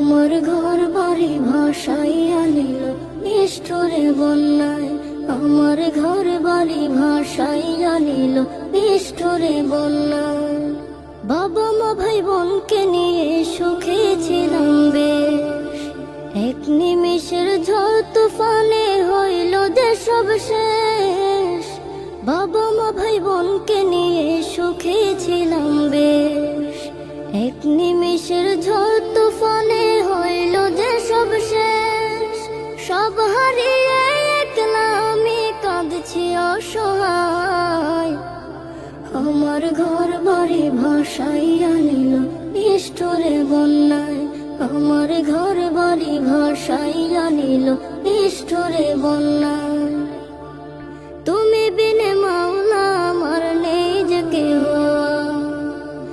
আমার ঘর বাড়ি ভাসাইয়া নিল নিষ্ঠুরে বন্যায়। আমার ঘর বাড়ি ভাসাইয়া নিল নিষ্ঠুরে বন্যায়। বাবা মা ভাই বোনকে নিয়ে সুখে ছিলাম বেশ, এক নিমিষের ঝড় তুফানে হইল দেশ সব শেষ। বাবা মা ভাই বোনকে নিয়ে সুখে ছিলাম বেশ, এক নিমিষের ঝড় তুফানে হইল যে সব শেষ। সব হারিয়ে একলা আমি কাঁদছি অসহায়। আমার ঘর বাড়ি ভাসাইয়া নিল নিষ্ঠুরে বন্যায়। আমার ঘর বাড়ি ভাসাইয়া নিল নিষ্ঠুরে বন্যায়।